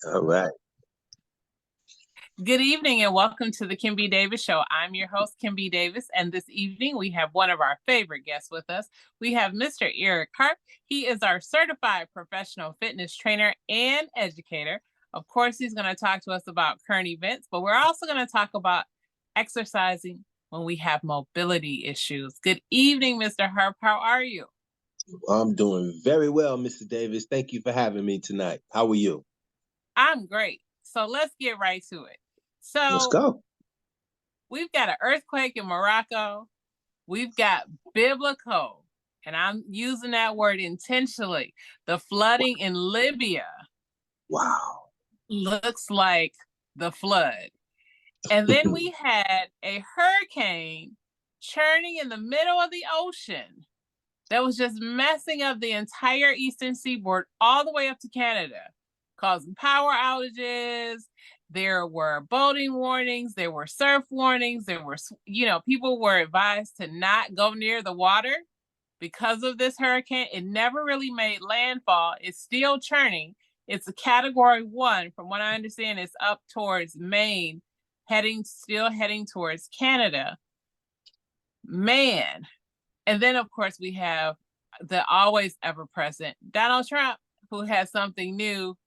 All right. Good evening and welcome to the Kim B. Davis Show. I'm your host, Kim B. Davis, and this evening we have one of our favorite guests with us. We have Mr. Eric Harp. He is our certified professional fitness trainer and educator. Of course, he's going to talk to us about current events, but we're also going to talk about exercising when we have mobility issues. Good evening, Mr. Harp. How are you? I'm doing very well, Mr. Davis. Thank you for having me tonight. How are you? I'm great. So let's get right to it. Let's So go. we've got an earthquake in Morocco. We've got biblical, and I'm using that word intentionally. The flooding in Libya Wow. looks like the flood. And then we had a hurricane churning in the middle of the ocean that was just messing up the entire eastern seaboard all the way up to Canada, causing power outages. There were boating warnings, there were surf warnings, there were, people were advised to not go near the water because of this hurricane. It never really made landfall. It's still churning. It's a category 1. From what I understand, it's up towards Maine, still heading towards Canada. Man, and then, of course, we have the always ever present Donald Trump, who has something new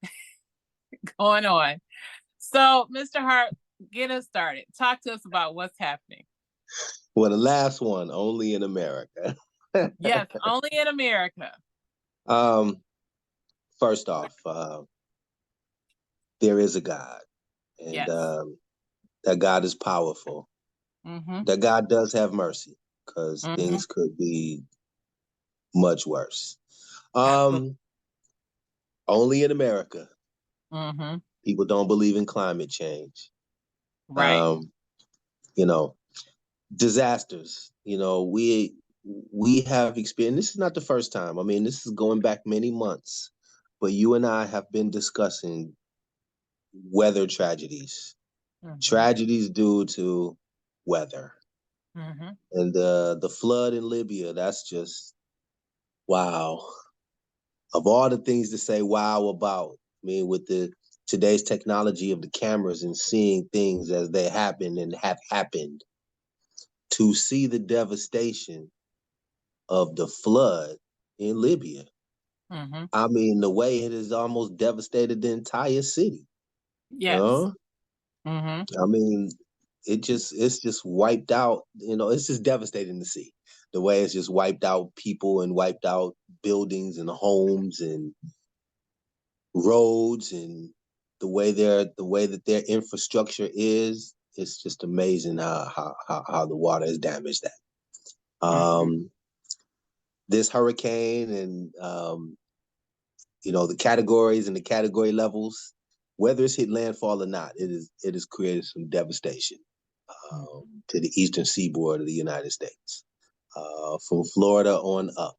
going on. So, Mr. Hart, get us started. Talk to us about what's happening. Well, the last one, only in America. Yes, only in America. um, First off, there is a God, and Yes. that God is powerful. Mm-hmm. That God does have mercy, because Mm-hmm. things could be much worse. Absolutely. Only in America, Mm-hmm. people don't believe in climate change. Right. Um, you know, disasters. We have experienced. This is not the first time. I mean, this is going back many months. But you and I have been discussing weather tragedies, Mm-hmm. tragedies due to weather, Mm-hmm. and the flood in Libya. That's just wow. Of all the things to say wow about, I mean, with the today's technology of the cameras and seeing things as they happen and have happened, to see the devastation of the flood in Libya. Mm-hmm. I mean, the way it has almost devastated the entire city. Yes. Uh, Mm-hmm. I mean, it's just wiped out. It's just devastating to see the way it's just wiped out people and wiped out buildings and homes and roads, and the way that their infrastructure is. It's just amazing how the water has damaged that. Mm-hmm. This hurricane and the categories and the category levels, whether it's hit landfall or not, it has created some devastation to the eastern seaboard of the United States, from Florida on up,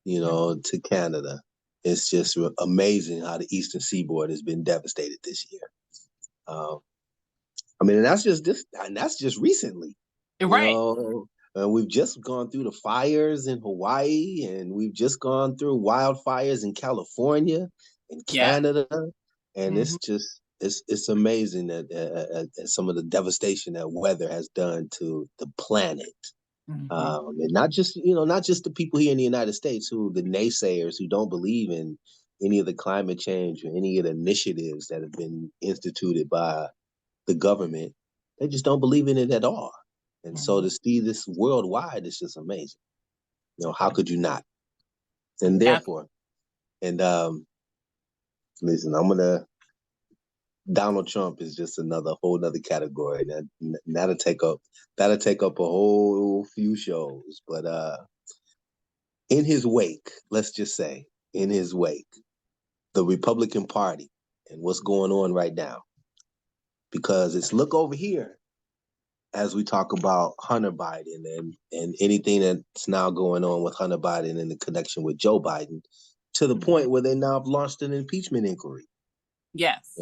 Mm-hmm. to Canada. It's just amazing how the eastern seaboard has been devastated this year. Um, I mean, and that's just recently. You Right. know, we've just gone through the fires in Hawaii, and we've just gone through wildfires in California and Yeah. Canada, and Mm-hmm. it's amazing that at some of the devastation that weather has done to the planet, Mm-hmm. and not just the people here in the United States, who the naysayers who don't believe in any of the climate change or any of the initiatives that have been instituted by the government. They just don't believe in it at all. And so Mm-hmm. to see this worldwide is just amazing. How could you not? And Yeah. therefore, and listen, Donald Trump is just another whole nother category. That'll take up a whole few shows. But in his wake, let's just say, in his wake, the Republican Party and what's going on right now, because it's look over here as we talk about Hunter Biden and anything that's now going on with Hunter Biden and the connection with Joe Biden, to the Mm-hmm. point where they now have launched an impeachment inquiry. Yes.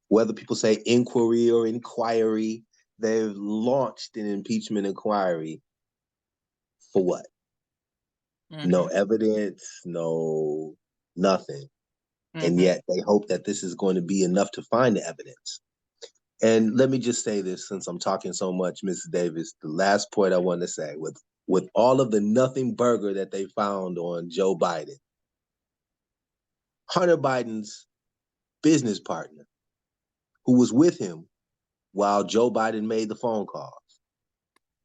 Whether people say inquiry or inquiry, they've launched an impeachment inquiry for what? No Mm-hmm. evidence, no nothing. And yet they hope that this is going to be enough to find the evidence. And let me just say this, since I'm talking so much, Mrs. Davis, the last point I want to say, with all of the nothing burger that they found on Joe Biden, Hunter Biden's business partner, who was with him while Joe Biden made the phone calls,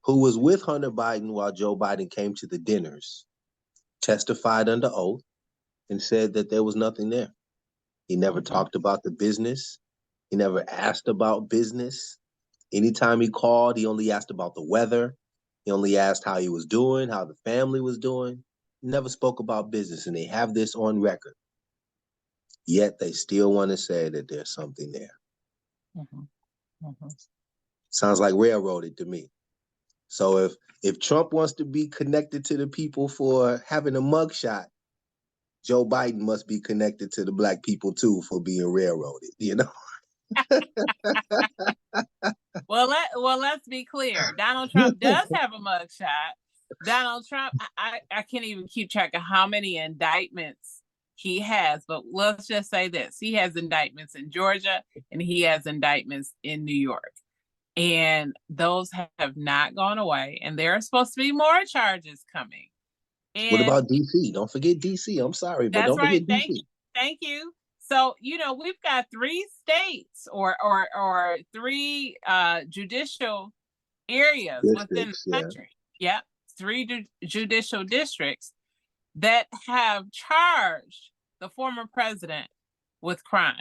who was with Hunter Biden while Joe Biden came to the dinners, testified under oath and said that there was nothing there. He never talked about the business. He never asked about business. Anytime he called, he only asked about the weather. He only asked how he was doing, how the family was doing. He never spoke about business, and they have this on record. Yet they still want to say that there's something there. Sounds like railroaded to me. So if Trump wants to be connected to the people for having a mugshot, Joe Biden must be connected to the black people too for being railroaded, you know? Well, let's be clear. Donald Trump does have a mugshot. Donald Trump, I can't even keep track of how many indictments he has, but let's just say this. He has indictments in Georgia and he has indictments in New York. And those have not gone away. And there are supposed to be more charges coming. And what about DC? Don't forget DC. I'm sorry, but don't forget DC. Thank you. So, we've got 3 states or 3 judicial areas within the country. Yeah. 3 judicial districts that have charged the former president with crimes.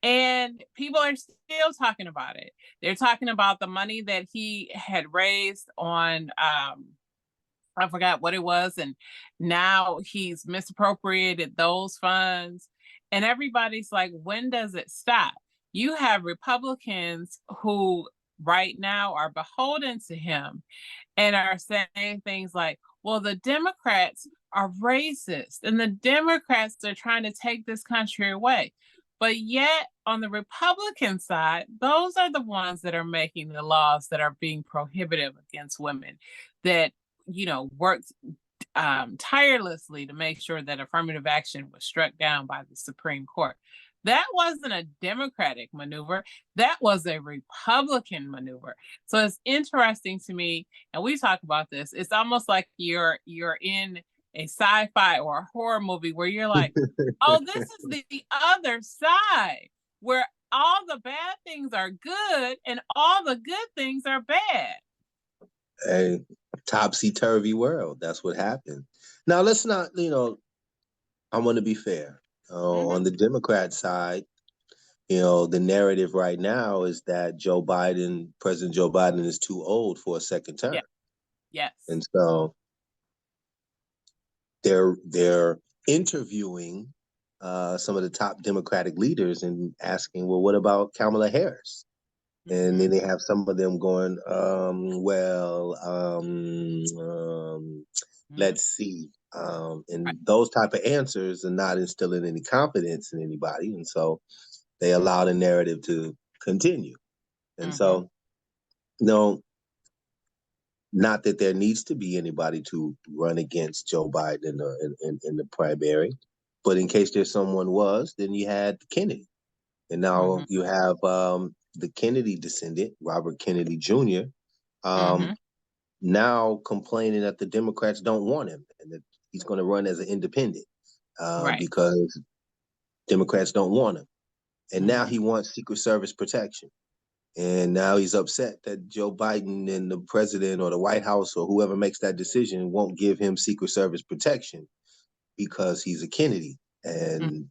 And people are still talking about it. They're talking about the money that he had raised on I forgot what it was, and now he's misappropriated those funds. And everybody's like, when does it stop? You have Republicans who right now are beholden to him and are saying things like, well, the Democrats are racist and the Democrats are trying to take this country away. But yet, on the Republican side, those are the ones that are making the laws that are being prohibitive against women, that worked tirelessly to make sure that affirmative action was struck down by the Supreme Court. That wasn't a Democratic maneuver. That was a Republican maneuver. So it's interesting to me, and we talk about this. It's almost like you're in a sci-fi or a horror movie where you're like, oh, this is the other side where all the bad things are good and all the good things are bad. A topsy-turvy world. That's what happened. Now, let's not, I want to be fair. On the Democrat side, the narrative right now is that President Joe Biden is too old for a second term. Yeah. Yes. And so they're interviewing some of the top Democratic leaders and asking, well, what about Kamala Harris? And then they have some of them going, let's see. And those type of answers are not instilling any confidence in anybody. And so they allow the narrative to continue. And so, not that there needs to be anybody to run against Joe Biden in the primary, but in case there's someone then you had Kennedy. And now you have the Kennedy descendant, Robert Kennedy Jr., now complaining that the Democrats don't want him and that he's going to run as an independent because Democrats don't want him. And now he wants Secret Service protection. And now he's upset that Joe Biden and the president or the White House or whoever makes that decision won't give him Secret Service protection because he's a Kennedy. And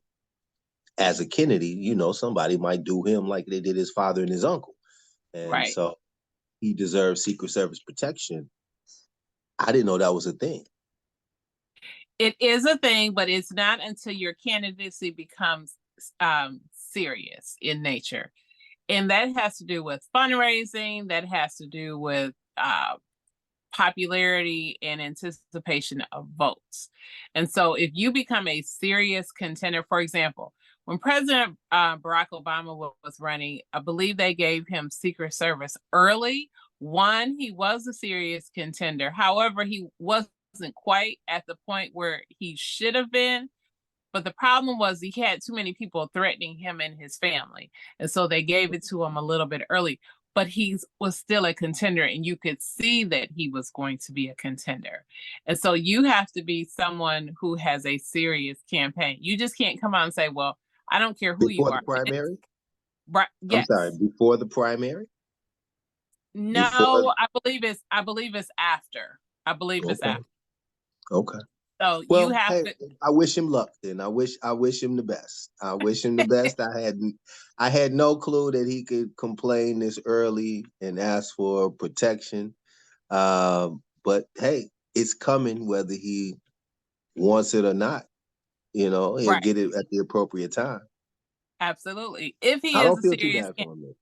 as a Kennedy, somebody might do him like they did his father and his uncle. And so he deserves Secret Service protection. I didn't know that was a thing. It is a thing, but it's not until your candidacy becomes serious in nature. And that has to do with fundraising, that has to do with popularity and anticipation of votes. And so if you become a serious contender, for example, when President Barack Obama was running, I believe they gave him Secret Service early. One, he was a serious contender. However, he wasn't quite at the point where he should have been. But the problem was he had too many people threatening him and his family. And so they gave it to him a little bit early. But he was still a contender, and you could see that he was going to be a contender. And so you have to be someone who has a serious campaign. You just can't come out and say, well, I don't care who you Before the are. primary? Right. I'm Yes. sorry, before the primary? No, I believe it's after. I believe it's Okay. after. Okay. So you Well, have hey, to. I wish him luck then. I wish him the best. I wish him the best. I had no clue that he could complain this early and ask for protection. But hey, it's coming whether he wants it or not. You know, he'll Right. get it at the appropriate time. Absolutely. If he I is don't a feel too serious bad for him. Then.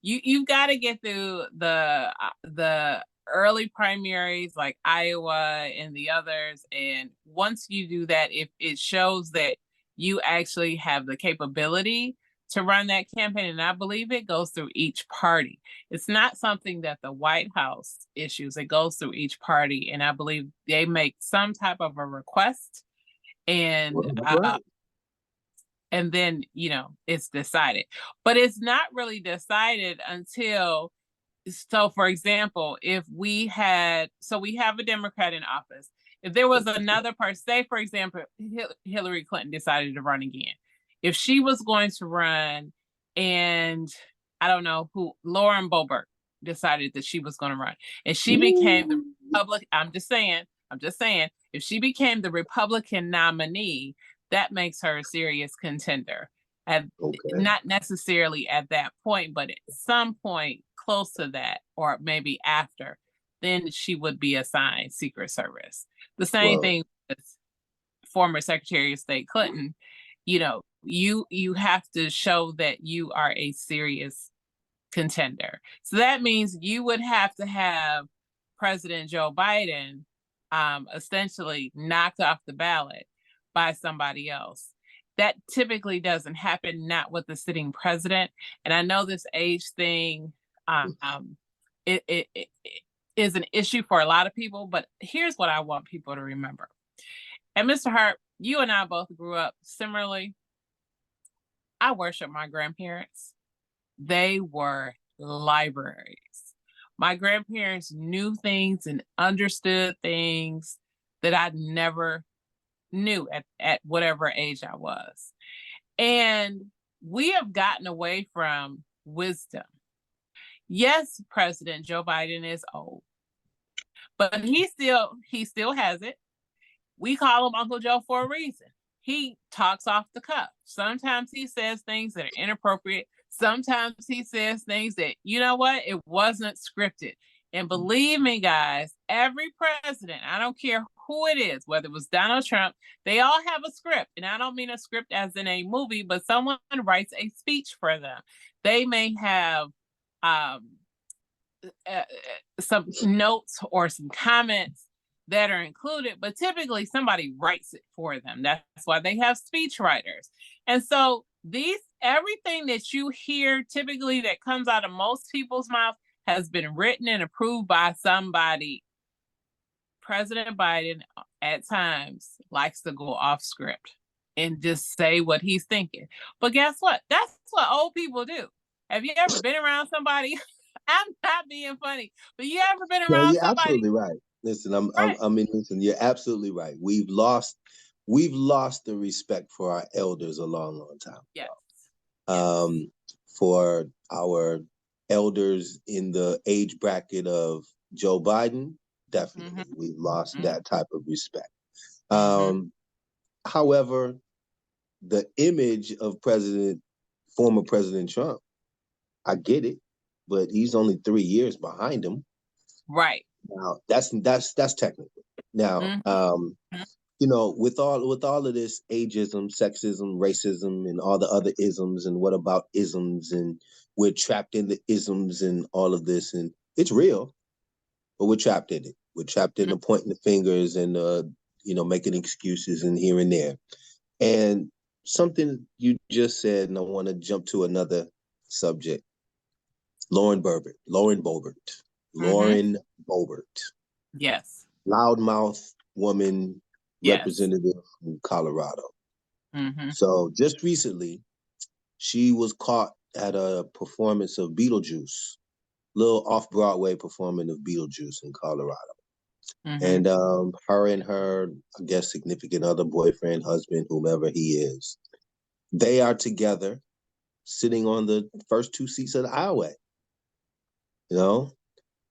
you've got to get through the early primaries like Iowa and the others, and once you do that, if it shows that you actually have the capability to run that campaign, and I believe it goes through each party. It's not something that the White House issues. It goes through each party, and I believe they make some type of a request, and Well, that's right. and then it's decided. But it's not really decided until, so for example, if we have a Democrat in office, if there was another person, say for example Hillary Clinton decided to run again, if she was going to run, and I don't know who, Lauren Boebert decided that she was going to run, and she became the Republican, I'm just saying, if she became the Republican nominee, that makes her a serious contender. At, Okay. not necessarily at that point, but at some point close to that, or maybe after, then she would be assigned Secret Service. The same thing with former Secretary of State Clinton. You have to show that you are a serious contender. So that means you would have to have President Joe Biden essentially knocked off the ballot by somebody else. That typically doesn't happen, not with the sitting president. And I know this age thing it is an issue for a lot of people, but here's what I want people to remember. And Mr. Harp, you and I both grew up similarly. I worship my grandparents. They were libraries. My grandparents knew things and understood things that I never knew at whatever age I was. And we have gotten away from wisdom. Yes, President Joe Biden is old, but he still has it. We call him Uncle Joe for a reason. He talks off the cuff. Sometimes he says things that are inappropriate. Sometimes he says things that, you know what, it wasn't scripted. And believe me, guys, every president, I don't care who it is, whether it was Donald Trump, they all have a script. And I don't mean a script as in a movie, but someone writes a speech for them. They may have some notes or some comments that are included, but typically somebody writes it for them. That's why they have speech writers. And so everything that you hear typically that comes out of most people's mouth has been written and approved by somebody. President Biden at times likes to go off script and just say what he's thinking. But guess what? That's what old people do. Have you ever been around somebody? I'm not being funny, but you ever been No, around you're somebody? absolutely right. Listen, Right. listen, you're absolutely right. We've lost the respect for our elders a long, long time Yes. ago. For our elders in the age bracket of Joe Biden, definitely we've lost that type of respect. However, the image of former President Trump, I get it, but he's only 3 years behind him. Right. Now that's technical. Now, with all of this ageism, sexism, racism, and all the other isms, and what about isms, and we're trapped in the isms and all of this, and it's real, but we're trapped in it. We're trapped in the pointing the fingers and making excuses and here and there. And something you just said, and I want to jump to another subject. Lauren Boebert. Yes. Loudmouth woman, Yes. representative from Colorado. So just recently, she was caught at a performance of Beetlejuice, little off-Broadway performance of Beetlejuice in Colorado. And her and her, I guess, significant other, boyfriend, husband, whomever he is, they are together sitting on the first two seats of the aisleway, you know,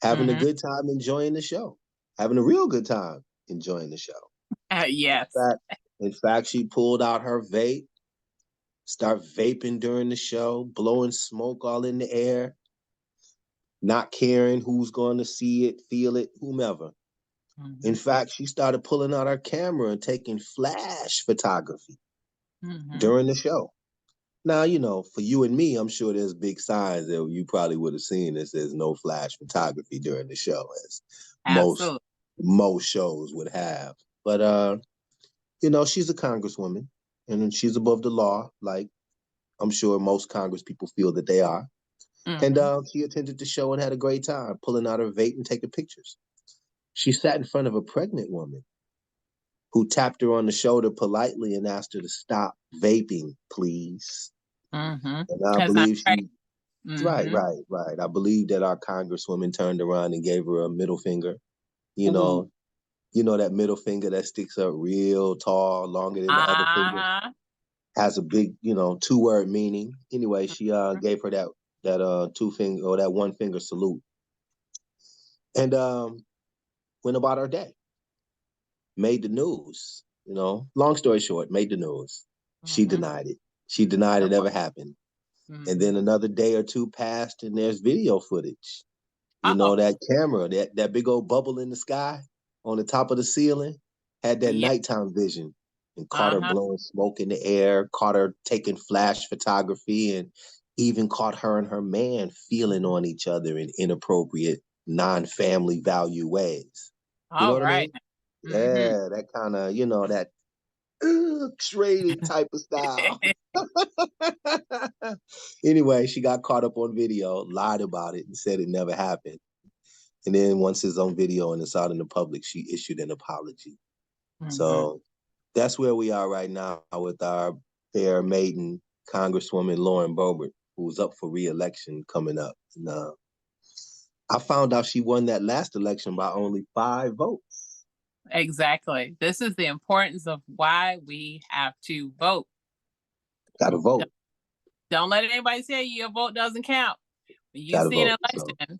having a good time enjoying the show, having a real good time enjoying the show. Yes. In fact, she pulled out her vape, start vaping during the show, blowing smoke all in the air, not caring who's going to see it, feel it, whomever. In fact, she started pulling out her camera and taking flash photography during the show. Now, you know, for you and me, I'm sure there's big signs that you probably would have seen that says no flash photography during the show, as most shows would have. But you know, she's a congresswoman and she's above the law, like I'm sure most Congress people feel that they are. And she attended the show and had a great time, pulling out her vape and taking pictures. She sat in front of a pregnant woman who tapped her on the shoulder politely and asked her to stop vaping, please. And I believe she, right. I believe that our congresswoman turned around and gave her a middle finger. You know that middle finger that sticks up real tall, longer than the other finger, has a big, you know, 2-word meaning. Anyway, she gave her that two finger or that one finger salute, and went about her day. Made the news. You know, long story short, made the news. She denied it. She denied it ever happened. And then another day or two passed, and there's video footage. You know, that camera, that big old bubble in the sky on the top of the ceiling, had that nighttime vision, and caught her blowing smoke in the air, caught her taking flash photography, and even caught her and her man feeling on each other in inappropriate, non-family value ways. You know what I mean? Yeah, that kind of, you know, that X-rated type of style. Anyway, she got caught up on video, lied about it, and said it never happened. And then once it's on video and it's out in the public, she issued an apology. So that's where we are right now with our fair maiden Congresswoman Lauren Boebert, who's up for re-election coming up. And, I found out she won that last election by only 5 votes. Exactly. This is the importance of why we have to vote. Got to vote. Don't let anybody tell you your vote doesn't count. When you see an election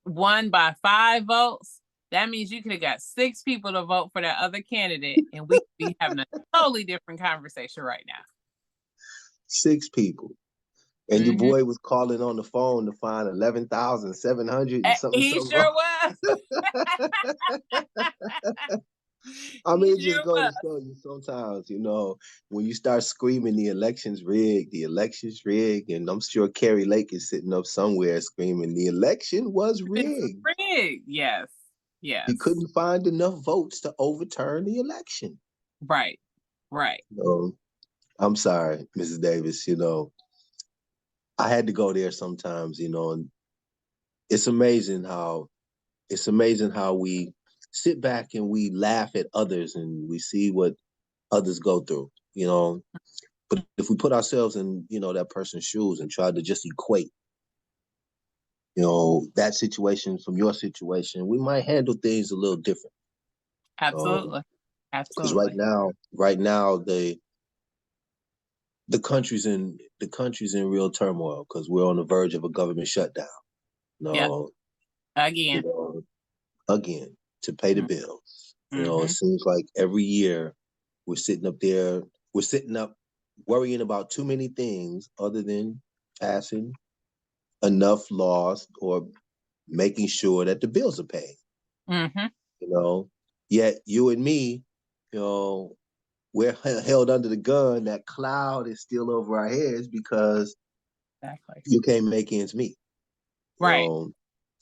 won by 5 votes, that means you could have got 6 people to vote for that other candidate, and we could be having a totally different conversation right now. 6 people. And your boy was calling on the phone to find 11,700 and something. He sure was. I mean, it just goes to show you sometimes, you know, when you start screaming the election's rigged, and I'm sure Carrie Lake is sitting up somewhere screaming the election was rigged. Yes. He couldn't find enough votes to overturn the election. Right. I'm sorry, Mrs. Davis, you know, I had to go there sometimes, you know, and it's amazing how we sit back and we laugh at others and we see what others go through, you know. But if we put ourselves in, you know, that person's shoes and try to just equate, you know, that situation from your situation, we might handle things a little different. Absolutely. Because right now the country's in real turmoil because we're on the verge of a government shutdown. No, again, you know, again to pay the bills. You know, it seems like every year we're sitting up worrying about too many things other than passing enough laws or making sure that the bills are paid. You know, yet you and me, you know, we're held under the gun. That cloud is still over our heads because you can't make ends meet. Right.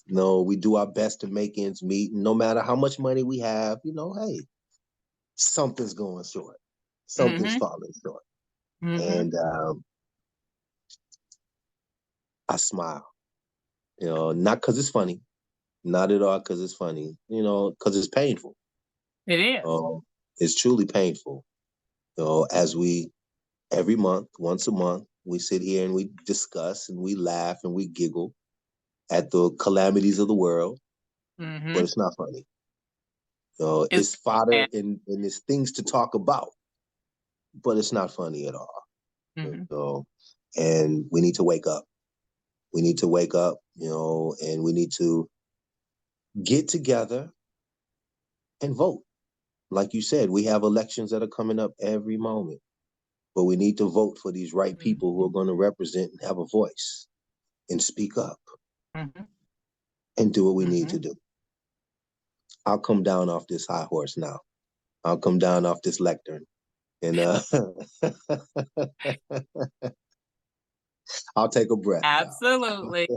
No, we do our best to make ends meet. And no matter how much money we have, you know, hey, something's going short. Something's falling short. And I smile, you know, not because it's funny, not at all because it's funny, you know, because it's painful. It is. It's truly painful, you know, as we every month, once a month, we sit here and we discuss and we laugh and we giggle at the calamities of the world, but Mm-hmm. it's not funny. So It's it's fodder and it's things to talk about, but it's not funny at all. mm-hmm. So, and we need to wake up. We need to wake up, and we need to get together and vote. Like you said, we have elections that are coming up every moment, but we need to vote for these right people who are going to represent and have a voice and speak up Mm-hmm. and do what we need Mm-hmm. to do. I'll come down off this high horse now. I'll come down off this lectern and I'll take a breath now. Absolutely.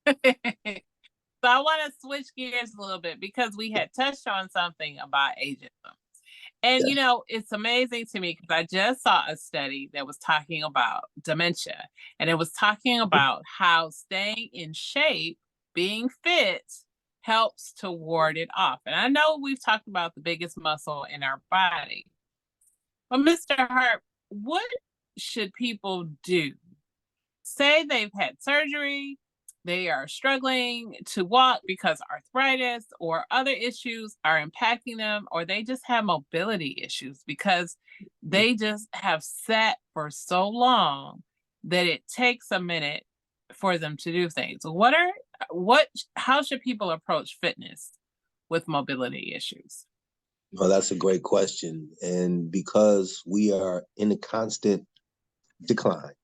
So I want to switch gears a little bit because we had touched on something about ageism. And Yes. it's amazing to me because I just saw a study that was talking about dementia, and it was talking about how staying in shape, being fit, helps to ward it off. And I know we've talked about the biggest muscle in our body, but Mr. Hart, what should people do? Say they've had surgery, they are struggling to walk because arthritis or other issues are impacting them, or they just have mobility issues because they just have sat for so long that it takes a minute for them to do things. How should people approach fitness with mobility issues? Well, that's a great question. And because we are in a constant decline,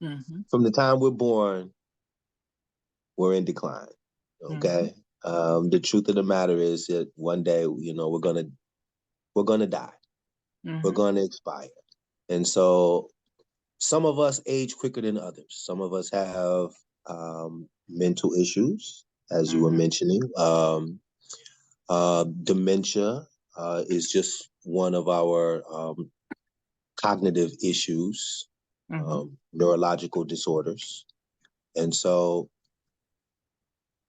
Mm-hmm. from the time we're born, we're in decline. Mm-hmm. Okay. The truth of the matter is that one day, we're gonna die. We're Mm-hmm. gonna expire. And so some of us age quicker than others. Some of us have mental issues, as you were Mm-hmm. mentioning. Dementia is just one of our cognitive issues, Mm-hmm. neurological disorders. And so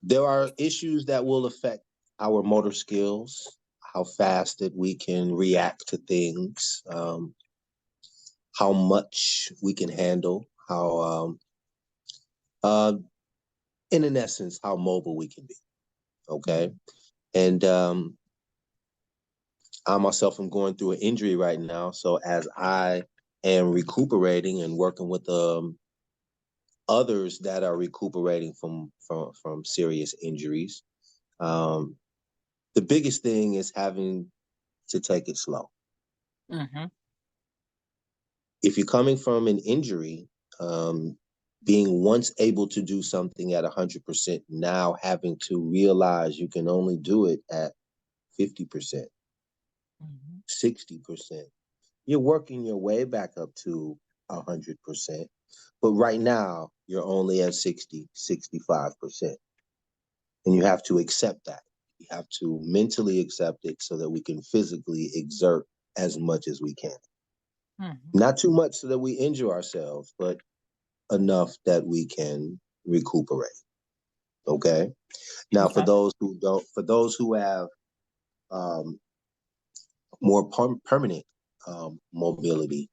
there are issues that will affect our motor skills, how fast that we can react to things, how much we can handle, how, uh, in essence, how mobile we can be. Okay. And I myself am going through an injury right now. So as I am recuperating and working with others that are recuperating from serious injuries, um, the biggest thing is having to take it slow. Mm-hmm. If you're coming from an injury, um, being once able to do something at 100%, now having to realize you can only do it at 50%, Mm-hmm. 60%. You're working your way back up to 100%. But right now, you're only at 60, 65%. And you have to accept that. You have to mentally accept it so that we can physically exert as much as we can. Mm-hmm. Not too much so that we injure ourselves, but enough that we can recuperate. Okay. Now, Okay. for those who have um, more permanent mobility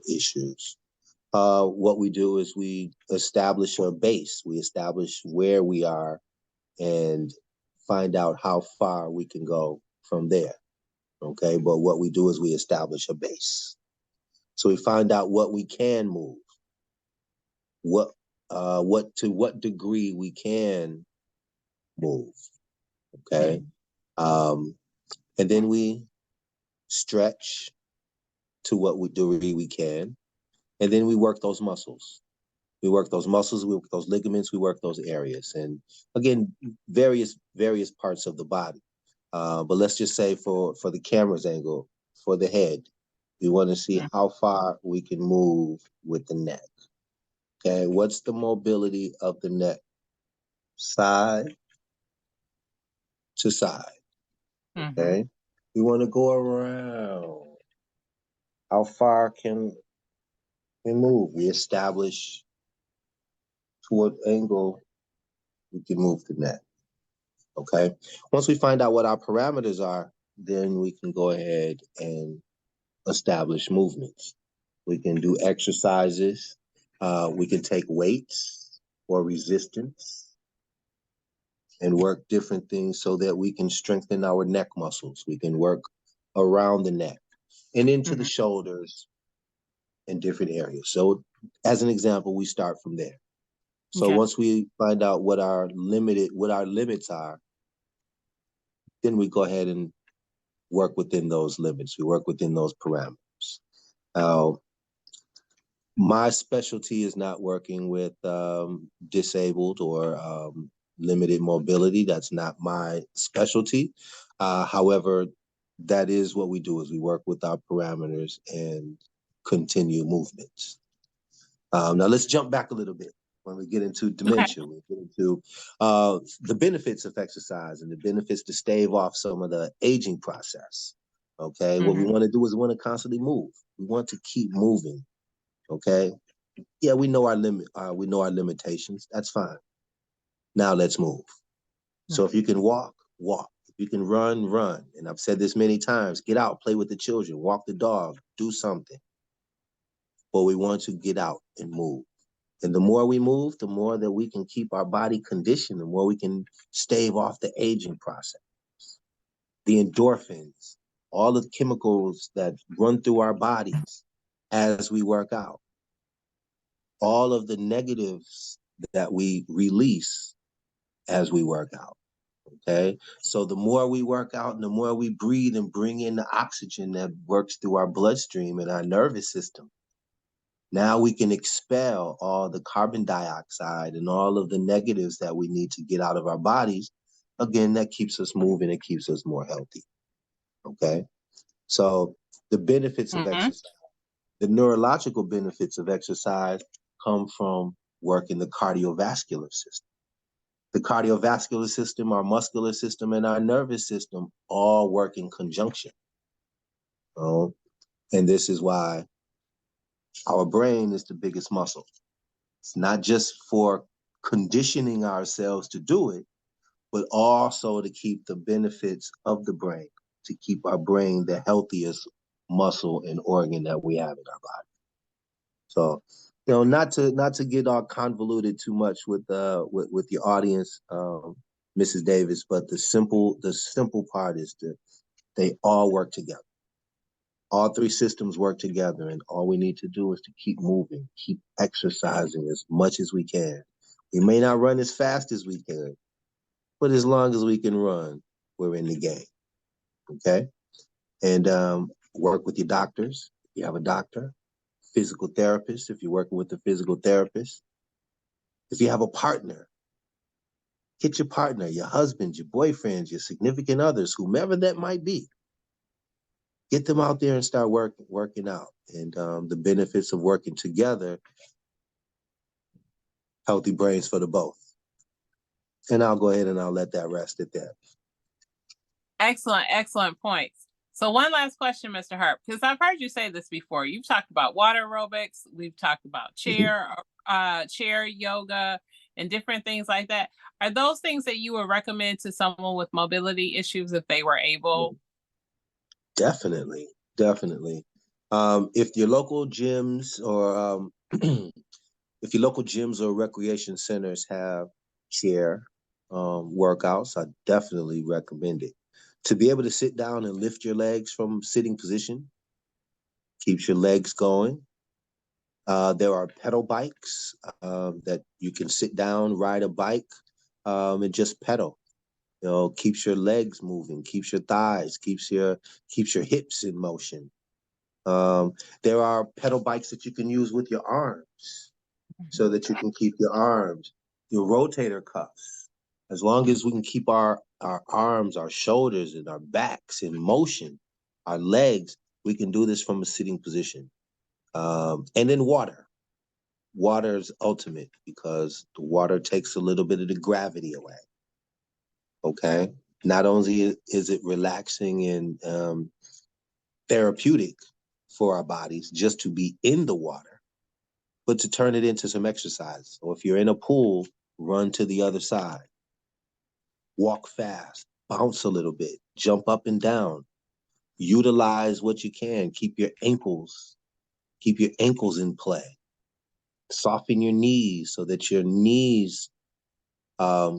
issues, what we do is we establish a base. We establish where we are and find out how far we can go from there. Okay. But what we do is we establish a base. So we find out what we can move, what to what degree we can move. Okay. Mm-hmm. Um, and then we stretch to what degree we can. And then we work those muscles. We work those muscles, we work those ligaments, we work those areas. And again, various parts of the body. But let's just say for the camera's angle, for the head, we want to see how far we can move with the neck. Okay, what's the mobility of the neck? Side to side. Mm-hmm. Okay, we want to go around. How far can we move? We establish to what angle we can move the neck. Okay, once we find out what our parameters are, then we can go ahead and establish movements. We can do exercises. We can take weights or resistance and work different things so that we can strengthen our neck muscles. We can work around the neck and into the Mm-hmm. shoulders in different areas. So as an example, we start from there. So Okay. once we find out what our limits are, then we go ahead and work within those limits. We work within those parameters. Uh, my specialty is not working with disabled or limited mobility. That's not my specialty. However, that is what we do is we work with our parameters and continue movements. Now let's jump back a little bit when we get into Okay. dementia. We get into the benefits of exercise and the benefits to stave off some of the aging process. Okay, what we Mm-hmm. want to do is we want to constantly move. We want to keep moving. Okay, yeah, we know our limit. We know our limitations. That's fine. Now let's move. So if you can walk, walk. If you can run, run. And I've said this many times: get out, play with the children, walk the dog, do something. But we want to get out and move. And the more we move, the more that we can keep our body conditioned, the more we can stave off the aging process. The endorphins, all the chemicals that run through our bodies as we work out, all of the negatives that we release as we work out. Okay. So the more we work out and the more we breathe and bring in the oxygen that works through our bloodstream and our nervous system, now we can expel all the carbon dioxide and all of the negatives that we need to get out of our bodies. Again, that keeps us moving. It keeps us more healthy. Okay. So the benefits of Mm-hmm. exercise, the neurological benefits of exercise come from working the cardiovascular system. The cardiovascular system, our muscular system, and our nervous system all work in conjunction. And this is why our brain is the biggest muscle. It's not just for conditioning ourselves to do it, but also to keep the benefits of the brain, to keep our brain the healthiest muscle and organ that we have in our body. So, not to get all convoluted too much with your audience, Mrs. Davis, but the simple part is that they all work together. All three systems work together, and all we need to do is to keep moving, keep exercising as much as we can. We may not run as fast as we can, but as long as we can run, we're in the game. Okay? And work with your doctors. If you have a doctor, physical therapist, if you're working with a physical therapist. If you have a partner, get your partner, your husband, your boyfriend, your significant others, whomever that might be. Get them out there and start working out. And the benefits of working together, healthy brains for the both. And I'll go ahead and I'll let that rest at that. Excellent, excellent points. So one last question, Mr. Harp, because I've heard you say this before. You've talked about water aerobics, we've talked about chair yoga, and different things like that. Are those things that you would recommend to someone with mobility issues if they were able? Definitely, definitely. If your local gyms or if your local gyms or recreation centers have chair workouts, I definitely recommend it. To be able to sit down and lift your legs from sitting position keeps your legs going. There are pedal bikes that you can sit down, ride a bike, and just pedal. Keeps your legs moving, keeps your thighs, keeps your hips in motion. Um, there are pedal bikes that you can use with your arms so that you can keep your arms, your rotator cuffs. As long as we can keep our arms, our shoulders, and our backs in motion, our legs, we can do this from a sitting position. And then water. Water is ultimate because the water takes a little bit of the gravity away. Okay. Not only is it relaxing and therapeutic for our bodies just to be in the water, but to turn it into some exercise. So if you're in a pool, run to the other side, walk fast, bounce a little bit, jump up and down, utilize what you can, Keep your ankles in play. Soften your knees so that your knees are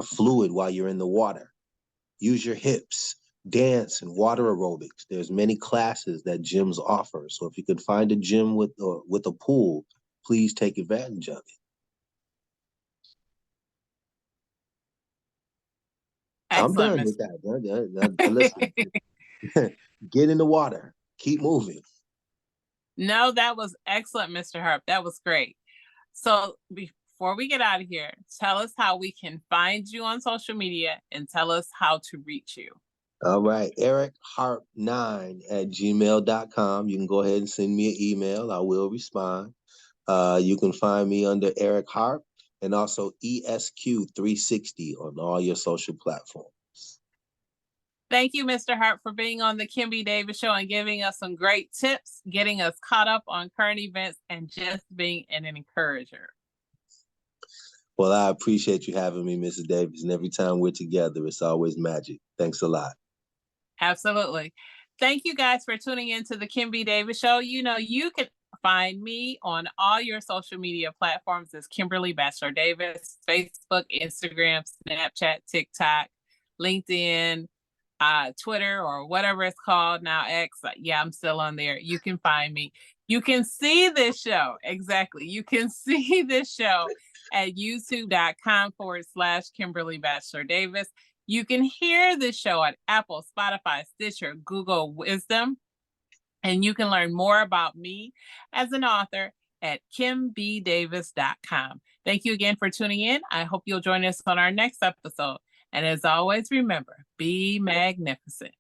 fluid while you're in the water. Use your hips, dance and water aerobics. There's many classes that gyms offer. So if you could find a gym with a pool, please take advantage of it. Excellent, I'm done with that. Listen, get in the water. Keep moving. No, that was excellent, Mr. Harp. That was great. So before we get out of here, tell us how we can find you on social media and tell us how to reach you. All right, Eric Harp 9 at gmail.com. You can go ahead and send me an email. I will respond. You can find me under Eric Harp and also ESQ360 on all your social platforms. Thank you, Mr. Hart, for being on the Kim B. Davis Show and giving us some great tips, getting us caught up on current events, and just being an encourager. Well, I appreciate you having me, Mrs. Davis. And every time we're together, it's always magic. Thanks a lot. Absolutely. Thank you guys for tuning in to the Kim B. Davis Show. You know, you can find me on all your social media platforms as Kimberly Bachelor Davis, Facebook, Instagram, Snapchat, TikTok, LinkedIn, Twitter, or whatever it's called now, X. Yeah, I'm still on there. You can find me. You can see this show. Exactly. You can see this show at youtube.com/Kimberly Bachelor Davis. You can hear this show at Apple, Spotify, Stitcher, Google Wisdom, and you can learn more about me as an author at kimbdavis.com. Thank you again for tuning in. I hope you'll join us on our next episode. And as always, remember, be magnificent.